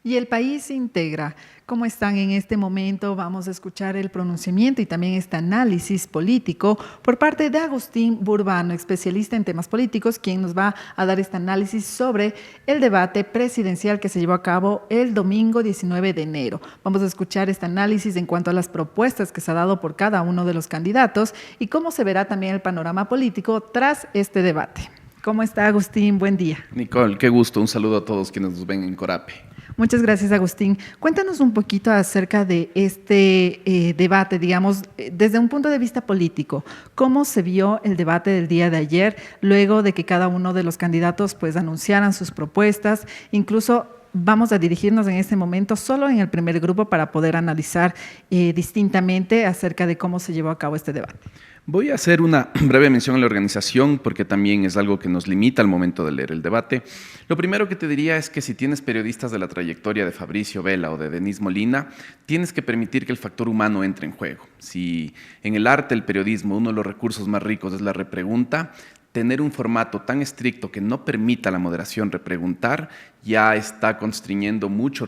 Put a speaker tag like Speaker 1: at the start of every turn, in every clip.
Speaker 1: y el país se integra. ¿Cómo están en este momento? Vamos a escuchar el pronunciamiento y también este análisis político por parte de Agustín Burbano, especialista en temas políticos, quien nos va a dar este análisis sobre el debate presidencial que se llevó a cabo el domingo 19 de enero. Vamos a escuchar este análisis en cuanto a las propuestas que se ha dado por cada uno de los candidatos y cómo se verá también el panorama político tras este debate. ¿Cómo está, Agustín? Buen día.
Speaker 2: Nicole, qué gusto. Un saludo a todos quienes nos ven en Corape.
Speaker 1: Muchas gracias, Agustín. Cuéntanos un poquito acerca de este debate, digamos, desde un punto de vista político. ¿Cómo se vio el debate del día de ayer, luego de que cada uno de los candidatos pues anunciaran sus propuestas? Incluso vamos a dirigirnos en este momento solo en el primer grupo para poder analizar distintamente acerca de cómo se llevó a cabo este debate.
Speaker 2: Voy a hacer una breve mención a la organización porque también es algo que nos limita al momento de leer el debate. Lo primero que te diría es que si tienes periodistas de la trayectoria de Fabricio Vela o de Denise Molina, tienes que permitir que el factor humano entre en juego. Si en el arte, el periodismo, uno de los recursos más ricos es la repregunta, tener un formato tan estricto que no permita la moderación repreguntar ya está restringiendo mucho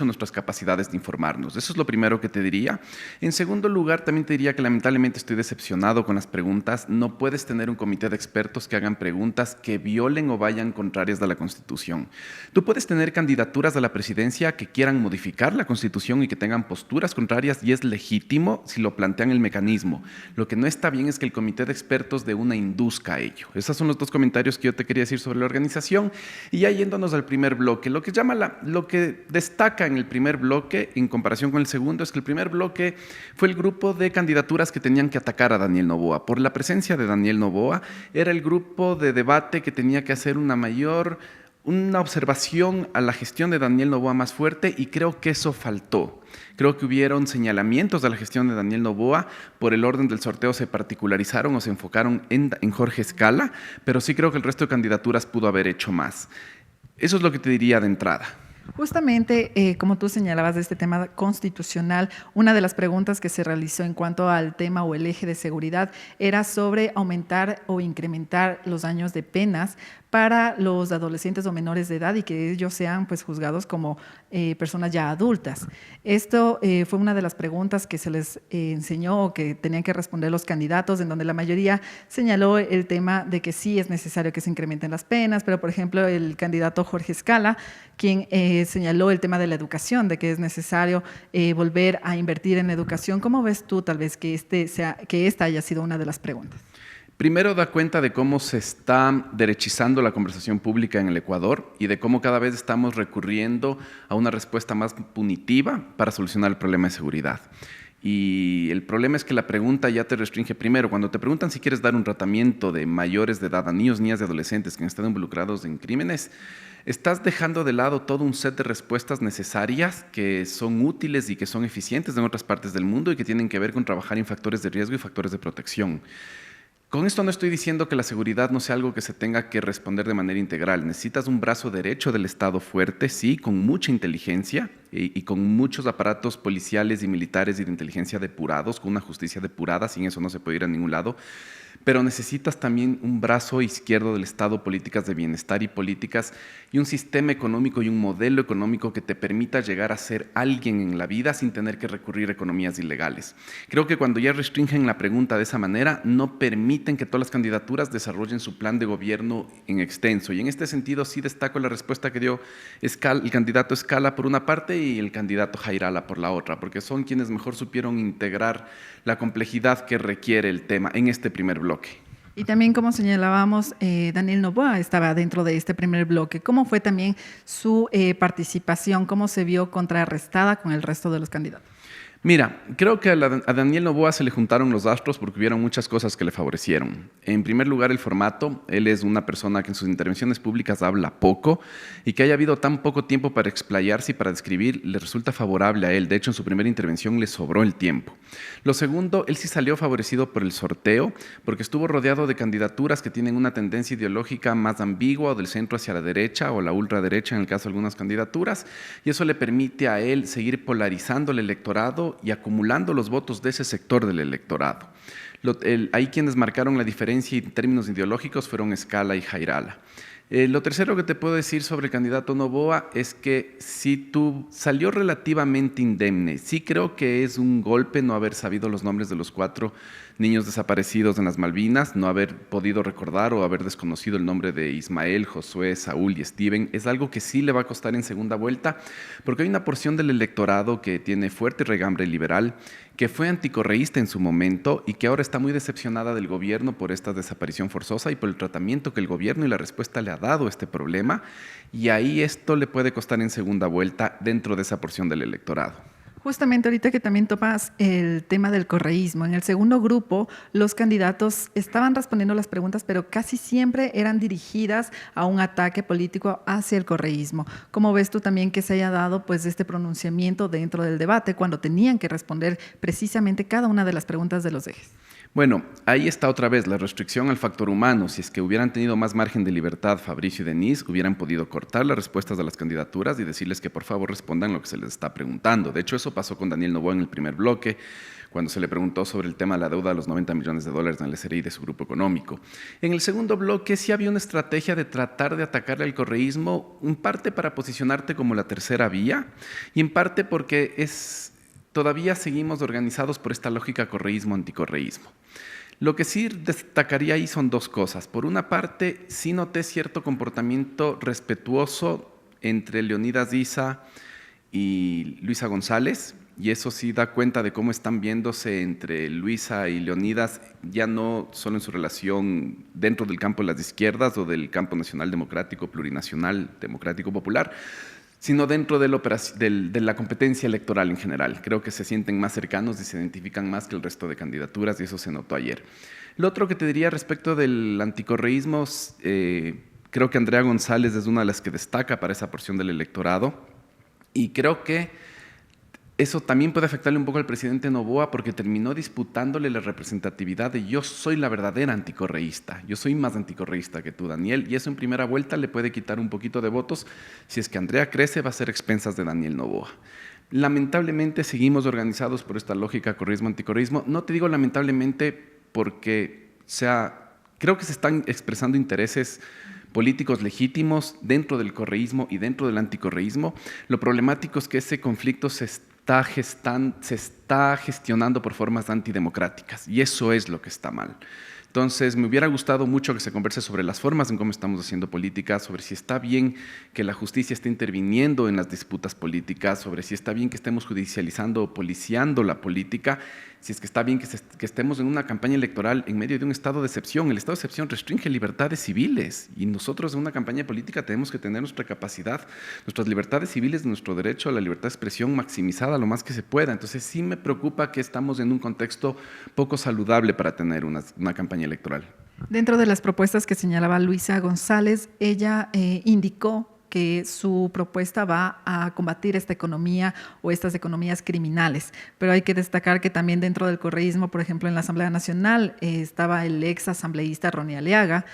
Speaker 2: nuestras capacidades de informarnos. Eso es lo primero que te diría. En segundo lugar, también te diría que lamentablemente estoy decepcionado con las preguntas. No puedes tener un comité de expertos que hagan preguntas que violen o vayan contrarias de la Constitución. Tú puedes tener candidaturas a la presidencia que quieran modificar la Constitución y que tengan posturas contrarias y es legítimo si lo plantean el mecanismo. Lo que no está bien es que el comité de expertos de una induzca a ello. Esos son los dos comentarios que yo te quería decir sobre la organización. Y ya yéndonos al primer bloque, lo que destaca en el primer bloque en comparación con el segundo es que el primer bloque fue el grupo de candidaturas que tenían que atacar a Daniel Noboa. Por la presencia de Daniel Noboa, era el grupo de debate que tenía que hacer una observación a la gestión de Daniel Noboa más fuerte y creo que eso faltó. Creo que hubieron señalamientos de la gestión de Daniel Noboa, por el orden del sorteo se particularizaron o se enfocaron en Jorge Escala, pero sí creo que el resto de candidaturas pudo haber hecho más. Eso es lo que te diría de entrada.
Speaker 1: Justamente, como tú señalabas de este tema constitucional, una de las preguntas que se realizó en cuanto al tema o el eje de seguridad era sobre aumentar o incrementar los años de penas para los adolescentes o menores de edad y que ellos sean pues juzgados como personas ya adultas. Esto fue una de las preguntas que se les enseñó o que tenían que responder los candidatos, en donde la mayoría señaló el tema de que sí es necesario que se incrementen las penas, pero por ejemplo el candidato Jorge Escala, quien señaló el tema de la educación, de que es necesario volver a invertir en educación. ¿Cómo ves tú tal vez que esta haya sido una de las preguntas?
Speaker 2: Primero da cuenta de cómo se está derechizando la conversación pública en el Ecuador y de cómo cada vez estamos recurriendo a una respuesta más punitiva para solucionar el problema de seguridad. Y el problema es que la pregunta ya te restringe primero. Cuando te preguntan si quieres dar un tratamiento de mayores de edad a niños, niñas y adolescentes que han estado involucrados en crímenes, estás dejando de lado todo un set de respuestas necesarias que son útiles y que son eficientes en otras partes del mundo y que tienen que ver con trabajar en factores de riesgo y factores de protección. Con esto no estoy diciendo que la seguridad no sea algo que se tenga que responder de manera integral. Necesitas un brazo derecho del Estado fuerte, sí, con mucha inteligencia y con muchos aparatos policiales y militares y de inteligencia depurados, con una justicia depurada, sin eso no se puede ir a ningún lado. Pero necesitas también un brazo izquierdo del Estado, políticas de bienestar y políticas, y un sistema económico y un modelo económico que te permita llegar a ser alguien en la vida sin tener que recurrir a economías ilegales. Creo que cuando ya restringen la pregunta de esa manera, no permiten que todas las candidaturas desarrollen su plan de gobierno en extenso. Y en este sentido sí destaco la respuesta que dio el candidato Escala por una parte y el candidato Jairala por la otra, porque son quienes mejor supieron integrar la complejidad que requiere el tema en este primer bloque.
Speaker 1: Y también, como señalábamos, Daniel Noboa estaba dentro de este primer bloque. ¿Cómo fue también su participación? ¿Cómo se vio contrarrestada con el resto de los candidatos?
Speaker 2: Mira, creo que a Daniel Noboa se le juntaron los astros porque hubieron muchas cosas que le favorecieron. En primer lugar, el formato. Él es una persona que en sus intervenciones públicas habla poco y que haya habido tan poco tiempo para explayarse y para describir le resulta favorable a él. De hecho, en su primera intervención le sobró el tiempo. Lo segundo, él sí salió favorecido por el sorteo porque estuvo rodeado de candidaturas que tienen una tendencia ideológica más ambigua o del centro hacia la derecha o la ultraderecha en el caso de algunas candidaturas, y eso le permite a él seguir polarizando el electorado y acumulando los votos de ese sector del electorado. Ahí quienes marcaron la diferencia en términos ideológicos fueron Escala y Jairala. Lo tercero que te puedo decir sobre el candidato Noboa es que salió relativamente indemne. Sí creo que es un golpe no haber sabido los nombres de los 4 niños desaparecidos en las Malvinas, no haber podido recordar o haber desconocido el nombre de Ismael, Josué, Saúl y Steven. Es algo que sí le va a costar en segunda vuelta, porque hay una porción del electorado que tiene fuerte regambre liberal, que fue anticorreísta en su momento y que ahora está muy decepcionada del gobierno por esta desaparición forzosa y por el tratamiento que el gobierno y la respuesta le ha dado a este problema, y ahí esto le puede costar en segunda vuelta dentro de esa porción del electorado.
Speaker 1: Justamente ahorita que también topas el tema del correísmo, en el segundo grupo los candidatos estaban respondiendo las preguntas, pero casi siempre eran dirigidas a un ataque político hacia el correísmo. ¿Cómo ves tú también que se haya dado pues este pronunciamiento dentro del debate cuando tenían que responder precisamente cada una de las preguntas de los ejes?
Speaker 2: Bueno, ahí está otra vez la restricción al factor humano. Si es que hubieran tenido más margen de libertad Fabricio y Denise, hubieran podido cortar las respuestas de las candidaturas y decirles que por favor respondan lo que se les está preguntando. De hecho, eso pasó con Daniel Noboa en el primer bloque, cuando se le preguntó sobre el tema de la deuda de los $90 millones en el SRI de su grupo económico. En el segundo bloque sí había una estrategia de tratar de atacarle al correísmo, en parte para posicionarte como la tercera vía y en parte porque todavía seguimos organizados por esta lógica correísmo-anticorreísmo. Lo que sí destacaría ahí son 2 cosas. Por una parte, sí noté cierto comportamiento respetuoso entre Leonidas Issa y Luisa González, y eso sí da cuenta de cómo están viéndose entre Luisa y Leonidas, ya no solo en su relación dentro del campo de las izquierdas o del campo nacional democrático, plurinacional, democrático popular, sino dentro de la competencia electoral en general. Creo que se sienten más cercanos y se identifican más que el resto de candidaturas, y eso se notó ayer. Lo otro que te diría respecto del anticorreísmo, creo que Andrea González es una de las que destaca para esa porción del electorado, y creo que eso también puede afectarle un poco al presidente Noboa, porque terminó disputándole la representatividad de yo soy la verdadera anticorreísta, yo soy más anticorreísta que tú, Daniel, y eso en primera vuelta le puede quitar un poquito de votos. Si es que Andrea crece, va a ser expensas de Daniel Noboa. Lamentablemente seguimos organizados por esta lógica correísmo-anticorreísmo. No te digo lamentablemente porque creo que se están expresando intereses políticos legítimos dentro del correísmo y dentro del anticorreísmo. Lo problemático es que ese conflicto se está gestionando por formas antidemocráticas, y eso es lo que está mal. Entonces, me hubiera gustado mucho que se converse sobre las formas en cómo estamos haciendo política, sobre si está bien que la justicia esté interviniendo en las disputas políticas, sobre si está bien que estemos judicializando o policiando la política, si es que está bien que estemos en una campaña electoral en medio de un estado de excepción. El estado de excepción restringe libertades civiles, y nosotros en una campaña política tenemos que tener nuestra capacidad, nuestras libertades civiles, nuestro derecho a la libertad de expresión maximizada lo más que se pueda. Entonces sí me preocupa que estamos en un contexto poco saludable para tener una campaña electoral.
Speaker 1: Dentro de las propuestas que señalaba Luisa González, ella indicó que su propuesta va a combatir esta economía o estas economías criminales. Pero hay que destacar que también dentro del correísmo, por ejemplo, en la Asamblea Nacional estaba el ex asambleísta Ronnie Aliaga,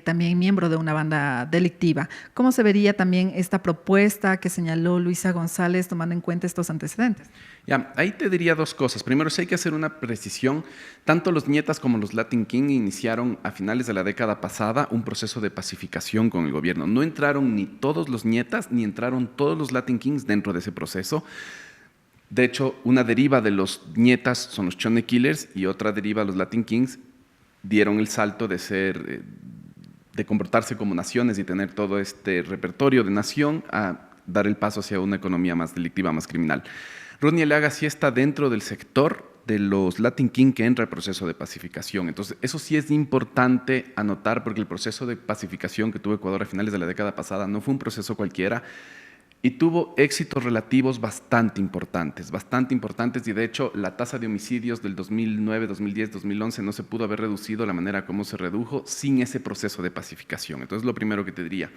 Speaker 1: también miembro de una banda delictiva. ¿Cómo se vería también esta propuesta que señaló Luisa González tomando en cuenta estos antecedentes?
Speaker 2: Ya, ahí te diría 2 cosas. Primero, sí hay que hacer una precisión. Tanto los Nietas como los Latin King iniciaron a finales de la década pasada un proceso de pacificación con el gobierno. No entraron ni todos los Nietas ni entraron todos los Latin Kings dentro de ese proceso. De hecho, una deriva de los Nietas son los Chone Killers, y otra deriva, los Latin Kings, dieron el salto de comportarse como naciones y tener todo este repertorio de nación a dar el paso hacia una economía más delictiva, más criminal. Ronnie Aliaga sí está dentro del sector de los Latin King que entra al proceso de pacificación. Entonces, eso sí es importante anotar, porque el proceso de pacificación que tuvo Ecuador a finales de la década pasada no fue un proceso cualquiera, y tuvo éxitos relativos bastante importantes, y de hecho la tasa de homicidios del 2009, 2010, 2011 no se pudo haber reducido de la manera como se redujo sin ese proceso de pacificación. Entonces, lo primero que te diría.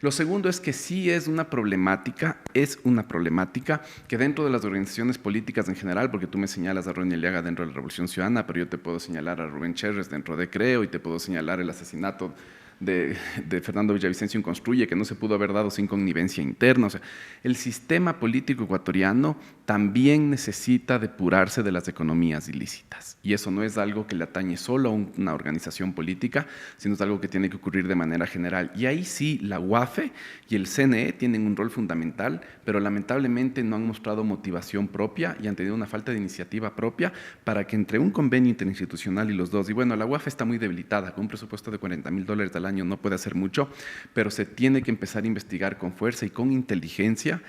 Speaker 2: Lo segundo es que sí es una problemática que dentro de las organizaciones políticas en general, porque tú me señalas a Ronnie Aliaga dentro de la Revolución Ciudadana, pero yo te puedo señalar a Rubén Cherres dentro de Creo, y te puedo señalar el asesinato de Fernando Villavicencio en Construye, que no se pudo haber dado sin connivencia interna. O sea, el sistema político ecuatoriano también necesita depurarse de las economías ilícitas. Y eso no es algo que le atañe solo a una organización política, sino es algo que tiene que ocurrir de manera general. Y ahí sí, la UAFE y el CNE tienen un rol fundamental, pero lamentablemente no han mostrado motivación propia y han tenido una falta de iniciativa propia para que entre un convenio interinstitucional y los dos, y bueno, la UAFE está muy debilitada, con un presupuesto de $40,000 al año no puede hacer mucho, pero se tiene que empezar a investigar con fuerza y con inteligencia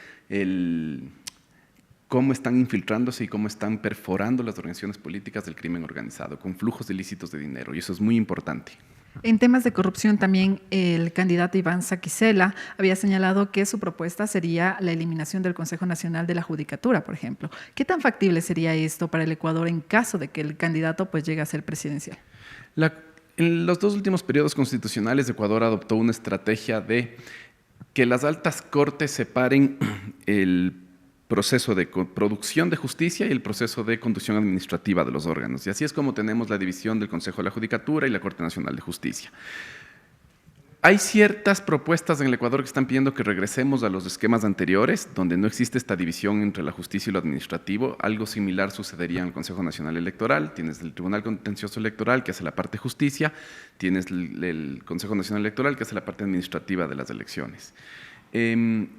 Speaker 2: cómo están infiltrándose y cómo están perforando las organizaciones políticas del crimen organizado, con flujos ilícitos de dinero, y eso es muy importante.
Speaker 1: En temas de corrupción también el candidato Iván Saquicela había señalado que su propuesta sería la eliminación del Consejo Nacional de la Judicatura, por ejemplo. ¿Qué tan factible sería esto para el Ecuador en caso de que el candidato pues, llegue a ser presidencial?
Speaker 2: En los dos últimos periodos constitucionales, Ecuador adoptó una estrategia de que las altas cortes separen el proceso de producción de justicia y el proceso de conducción administrativa de los órganos. Y así es como tenemos la división del Consejo de la Judicatura y la Corte Nacional de Justicia. Hay ciertas propuestas en el Ecuador que están pidiendo que regresemos a los esquemas anteriores, donde no existe esta división entre la justicia y lo administrativo. Algo similar sucedería en el Consejo Nacional Electoral. Tienes el Tribunal Contencioso Electoral, que hace la parte justicia, tienes el Consejo Nacional Electoral, que hace la parte administrativa de las elecciones.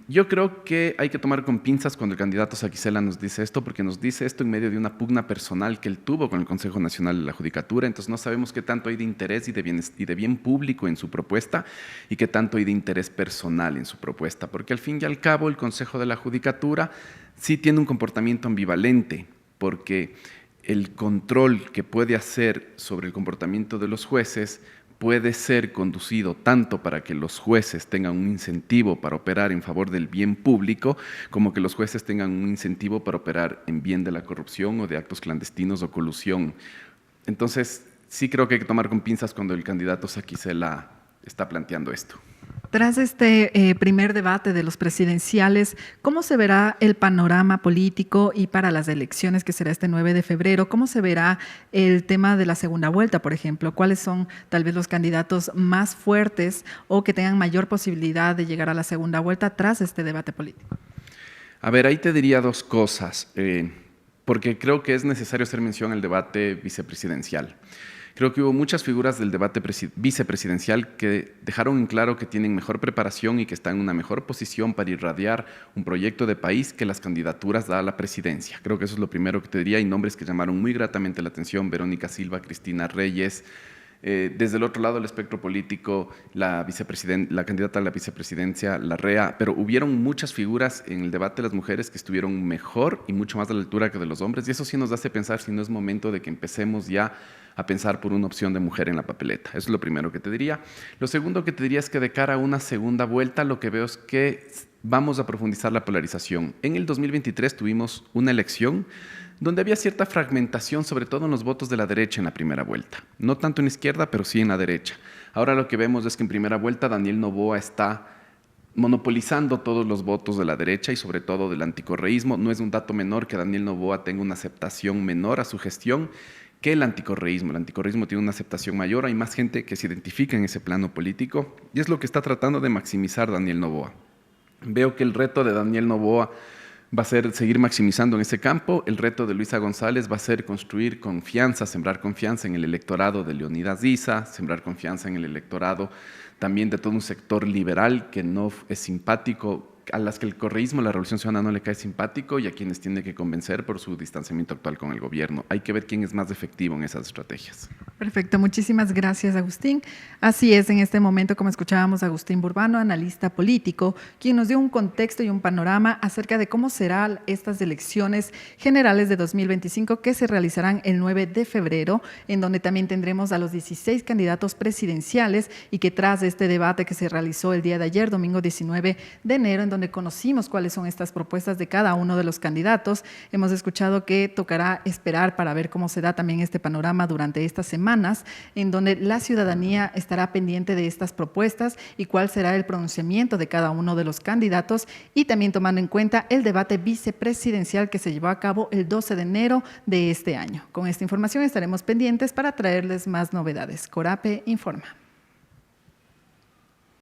Speaker 2: Yo creo que hay que tomar con pinzas cuando el candidato Saquicela nos dice esto, porque nos dice esto en medio de una pugna personal que él tuvo con el Consejo Nacional de la Judicatura. Entonces no sabemos qué tanto hay de interés y de bien público en su propuesta y qué tanto hay de interés personal en su propuesta, porque al fin y al cabo el Consejo de la Judicatura sí tiene un comportamiento ambivalente, porque el control que puede hacer sobre el comportamiento de los jueces puede ser conducido tanto para que los jueces tengan un incentivo para operar en favor del bien público, como que los jueces tengan un incentivo para operar en bien de la corrupción o de actos clandestinos o colusión. Entonces, sí creo que hay que tomar con pinzas cuando el candidato Saquicela está planteando esto.
Speaker 1: Tras este primer debate de los presidenciales, ¿cómo se verá el panorama político y para las elecciones que será este 9 de febrero? ¿Cómo se verá el tema de la segunda vuelta, por ejemplo? ¿Cuáles son tal vez los candidatos más fuertes o que tengan mayor posibilidad de llegar a la segunda vuelta tras este debate político?
Speaker 2: A ver, ahí te diría dos cosas, porque creo que es necesario hacer mención al debate vicepresidencial. Creo que hubo muchas figuras del debate vicepresidencial que dejaron en claro que tienen mejor preparación y que están en una mejor posición para irradiar un proyecto de país que las candidaturas a la presidencia. Creo que eso es lo primero que te diría. Hay nombres que llamaron muy gratamente la atención: Verónica Silva, Cristina Reyes. Desde el otro lado del espectro político, la candidata a la vicepresidencia, Larrea, pero hubieron muchas figuras en el debate de las mujeres que estuvieron mejor y mucho más a la altura que de los hombres, y eso sí nos hace pensar si no es momento de que empecemos ya a pensar por una opción de mujer en la papeleta. Eso es lo primero que te diría. Lo segundo que te diría es que de cara a una segunda vuelta, lo que veo es que vamos a profundizar la polarización. En el 2023 tuvimos una elección donde había cierta fragmentación, sobre todo en los votos de la derecha en la primera vuelta. No tanto en la izquierda, pero sí en la derecha. Ahora lo que vemos es que en primera vuelta Daniel Noboa está monopolizando todos los votos de la derecha y sobre todo del anticorreísmo. No es un dato menor que Daniel Noboa tenga una aceptación menor a su gestión que el anticorreísmo. El anticorreísmo tiene una aceptación mayor, hay más gente que se identifica en ese plano político y es lo que está tratando de maximizar Daniel Noboa. Veo que el reto de Daniel Noboa va a ser seguir maximizando en ese campo. El reto de Luisa González va a ser construir confianza, sembrar confianza en el electorado de Leonidas Issa, sembrar confianza en el electorado también de todo un sector liberal que no es simpático, a las que el correísmo, la Revolución Ciudadana no le cae simpático y a quienes tiene que convencer por su distanciamiento actual con el gobierno. Hay que ver quién es más efectivo en esas estrategias.
Speaker 1: Perfecto, muchísimas gracias, Agustín. Así es, en este momento, como escuchábamos, Agustín Burbano, analista político, quien nos dio un contexto y un panorama acerca de cómo serán estas elecciones generales de 2025 que se realizarán el 9 de febrero, en donde también tendremos a los 16 candidatos presidenciales y que tras este debate que se realizó el día de ayer, domingo 19 de enero, en donde conocimos cuáles son estas propuestas de cada uno de los candidatos. Hemos escuchado que tocará esperar para ver cómo se da también este panorama durante estas semanas, en donde la ciudadanía estará pendiente de estas propuestas y cuál será el pronunciamiento de cada uno de los candidatos, y también tomando en cuenta el debate vicepresidencial que se llevó a cabo el 12 de enero de este año. Con esta información estaremos pendientes para traerles más novedades. Corape informa.